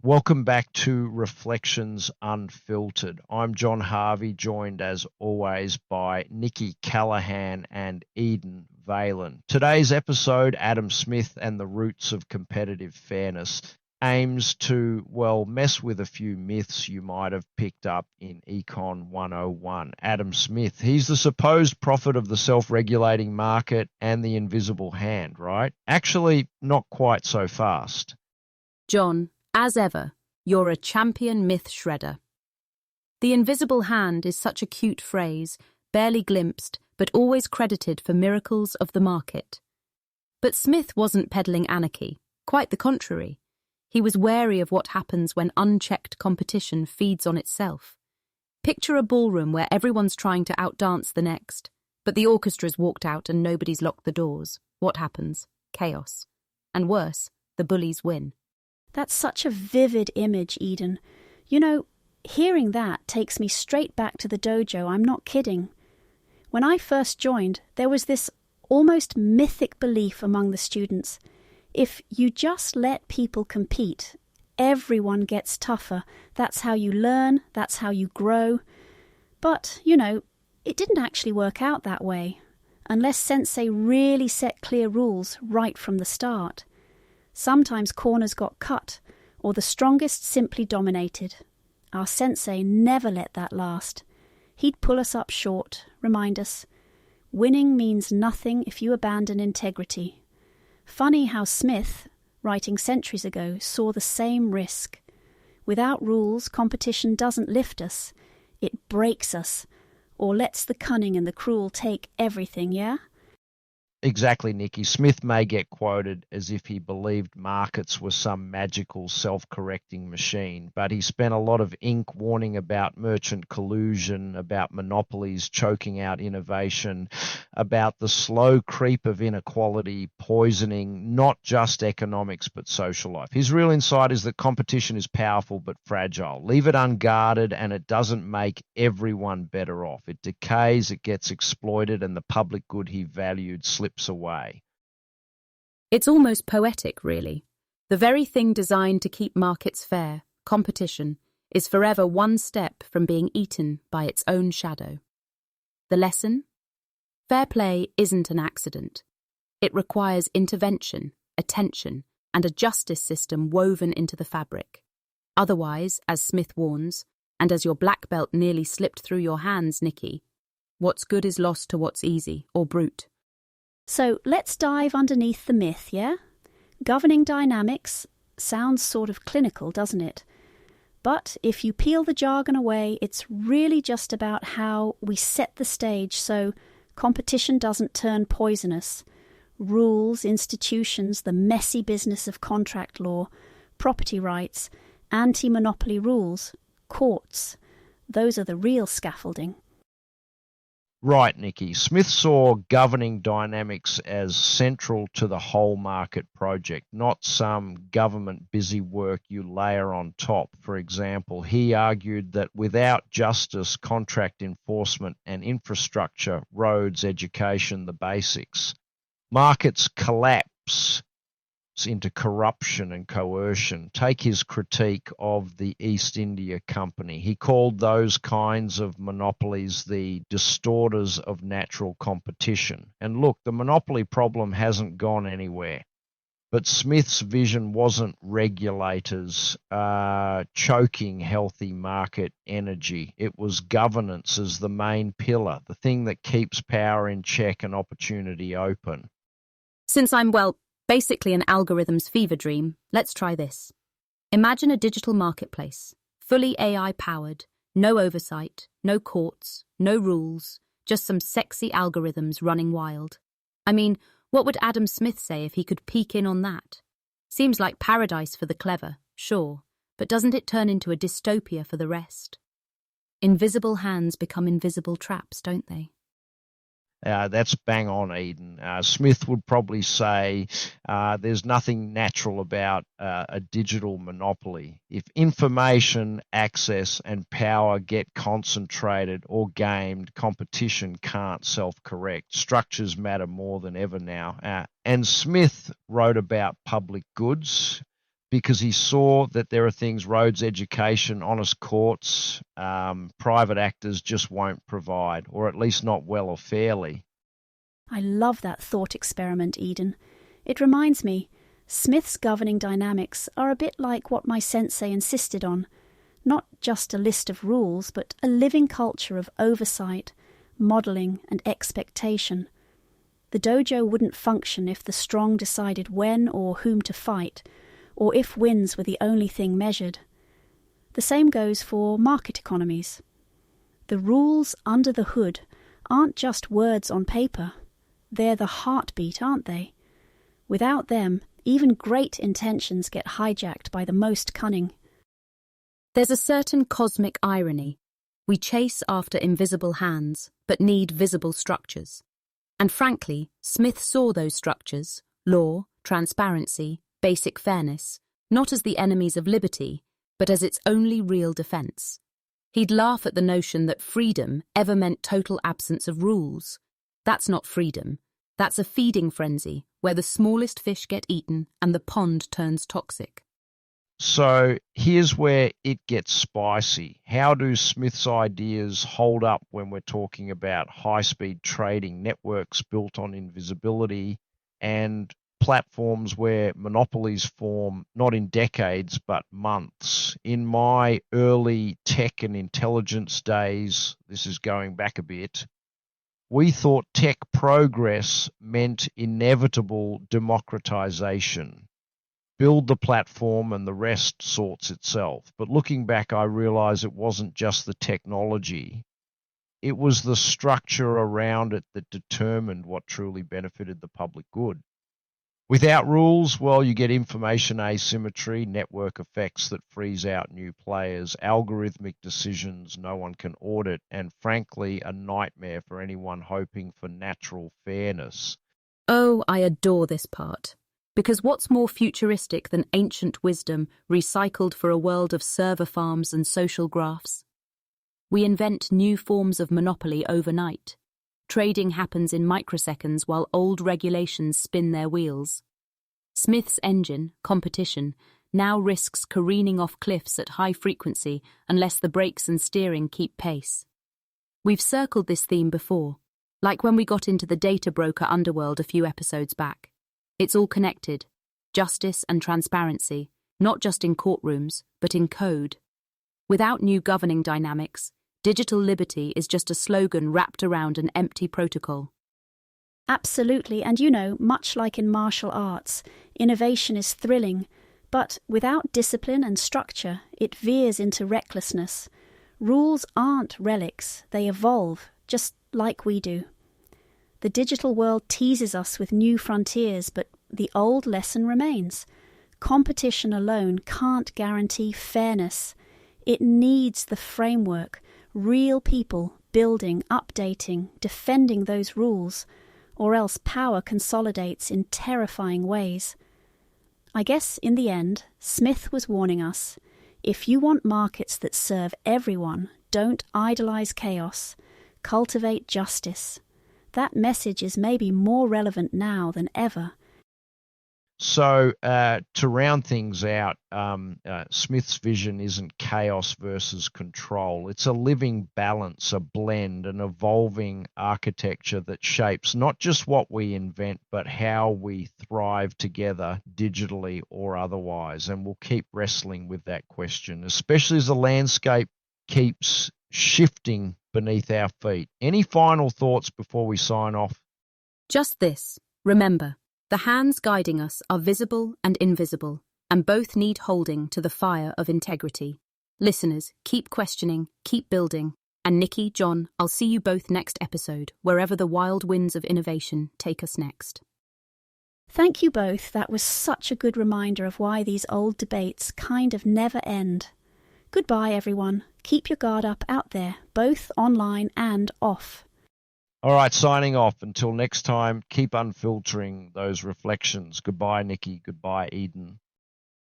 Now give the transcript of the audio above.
Welcome back to Reflections Unfiltered. I'm John Harvey, joined as always by Nikki Callahan and Eden Valen. Today's episode, Adam Smith and the Roots of Competitive Fairness, aims to, well, mess with a few myths you might have picked up in Econ 101. Adam Smith, he's the supposed prophet of the self-regulating market and the invisible hand, right? Actually, not quite so fast. John, as ever, you're a champion myth shredder. The invisible hand is such a cute phrase, barely glimpsed, but always credited for miracles of the market. But Smith wasn't peddling anarchy, quite the contrary. He was wary of what happens when unchecked competition feeds on itself. Picture a ballroom where everyone's trying to outdance the next, but the orchestra's walked out and nobody's locked the doors. What happens? Chaos. And worse, the bullies win. That's such a vivid image, Eden. You know, hearing that takes me straight back to the dojo. I'm not kidding. When I first joined, there was this almost mythic belief among the students. If you just let people compete, everyone gets tougher. That's how you learn, that's how you grow. But, it didn't actually work out that way, unless sensei really set clear rules right from the start. Sometimes corners got cut, or the strongest simply dominated. Our sensei never let that last. He'd pull us up short, remind us, winning means nothing if you abandon integrity. Funny how Smith, writing centuries ago, saw the same risk. Without rules, competition doesn't lift us. It breaks us, or lets the cunning and the cruel take everything, yeah? Exactly, Nikki. Smith may get quoted as if he believed markets were some magical self-correcting machine, but he spent a lot of ink warning about merchant collusion, about monopolies choking out innovation, about the slow creep of inequality poisoning not just economics but social life. His real insight is that competition is powerful but fragile. Leave it unguarded and it doesn't make everyone better off. It decays, it gets exploited, and the public good he valued slips away. It's almost poetic, really. The very thing designed to keep markets fair, competition, is forever one step from being eaten by its own shadow. The lesson? Fair play isn't an accident. It requires intervention, attention, and a justice system woven into the fabric. Otherwise, as Smith warns, and as your black belt nearly slipped through your hands, Nikki, what's good is lost to what's easy or brute. So let's dive underneath the myth, yeah? Governing dynamics sounds sort of clinical, doesn't it? But if you peel the jargon away, it's really just about how we set the stage so competition doesn't turn poisonous. Rules, institutions, the messy business of contract law, property rights, anti-monopoly rules, courts, those are the real scaffolding. Right, Nikki. Smith saw governing dynamics as central to the whole market project, not some government busy work you layer on top. For example, he argued that without justice, contract enforcement and infrastructure, roads, education, the basics, markets collapse into corruption and coercion. Take his critique of the East India Company. He called those kinds of monopolies the distorters of natural competition. And look, the monopoly problem hasn't gone anywhere. But Smith's vision wasn't regulators choking healthy market energy. It was governance as the main pillar, the thing that keeps power in check and opportunity open. Since I'm, basically an algorithm's fever dream, let's try this. Imagine a digital marketplace, fully AI-powered, no oversight, no courts, no rules, just some sexy algorithms running wild. I mean, what would Adam Smith say if he could peek in on that? Seems like paradise for the clever, sure, but doesn't it turn into a dystopia for the rest? Invisible hands become invisible traps, don't they? That's bang on, Eden. Smith would probably say there's nothing natural about a digital monopoly. If information, access, and power get concentrated or gamed, competition can't self-correct. Structures matter more than ever now. And Smith wrote about public goods, because he saw that there are things, roads, education, honest courts, private actors just won't provide, or at least not well or fairly. I love that thought experiment, Eden. It reminds me, Smith's governing dynamics are a bit like what my sensei insisted on. Not just a list of rules, but a living culture of oversight, modelling and expectation. The dojo wouldn't function if the strong decided when or whom to fight, or if wins were the only thing measured. The same goes for market economies. The rules under the hood aren't just words on paper. They're the heartbeat, aren't they? Without them, even great intentions get hijacked by the most cunning. There's a certain cosmic irony. We chase after invisible hands, but need visible structures. And frankly, Smith saw those structures, law, transparency, basic fairness, not as the enemies of liberty, but as its only real defence. He'd laugh at the notion that freedom ever meant total absence of rules. That's not freedom. That's a feeding frenzy, where the smallest fish get eaten and the pond turns toxic. So here's where it gets spicy. How do Smith's ideas hold up when we're talking about high-speed trading, networks built on invisibility, and platforms where monopolies form not in decades but months? In my early tech and intelligence days, this is going back a bit, we thought tech progress meant inevitable democratization. Build the platform and the rest sorts itself. But looking back, I realize it wasn't just the technology. It was the structure around it that determined what truly benefited the public good. Without rules, well, you get information asymmetry, network effects that freeze out new players, algorithmic decisions no one can audit, and frankly, a nightmare for anyone hoping for natural fairness. Oh, I adore this part. Because what's more futuristic than ancient wisdom recycled for a world of server farms and social graphs? We invent new forms of monopoly overnight. Trading happens in microseconds while old regulations spin their wheels. Smith's engine, competition, now risks careening off cliffs at high frequency unless the brakes and steering keep pace. We've circled this theme before, like when we got into the data broker underworld a few episodes back. It's all connected, justice and transparency, not just in courtrooms, but in code. Without new governing dynamics, digital liberty is just a slogan wrapped around an empty protocol. Absolutely, and much like in martial arts, innovation is thrilling, but without discipline and structure, it veers into recklessness. Rules aren't relics, they evolve, just like we do. The digital world teases us with new frontiers, but the old lesson remains. Competition alone can't guarantee fairness. It needs the framework, real people building, updating, defending those rules, or else power consolidates in terrifying ways. I guess, in the end, Smith was warning us, if you want markets that serve everyone, don't idolize chaos, cultivate justice. That message is maybe more relevant now than ever. So to round things out, Smith's vision isn't chaos versus control. It's a living balance, a blend, an evolving architecture that shapes not just what we invent, but how we thrive together digitally or otherwise. And we'll keep wrestling with that question, especially as the landscape keeps shifting beneath our feet. Any final thoughts before we sign off? Just this. Remember, the hands guiding us are visible and invisible, and both need holding to the fire of integrity. Listeners, keep questioning, keep building. And Nikki, John, I'll see you both next episode, wherever the wild winds of innovation take us next. Thank you both. That was such a good reminder of why these old debates kind of never end. Goodbye, everyone. Keep your guard up out there, both online and off. All right, signing off. Until next time, keep unfiltering those reflections. Goodbye, Nikki. Goodbye, Eden.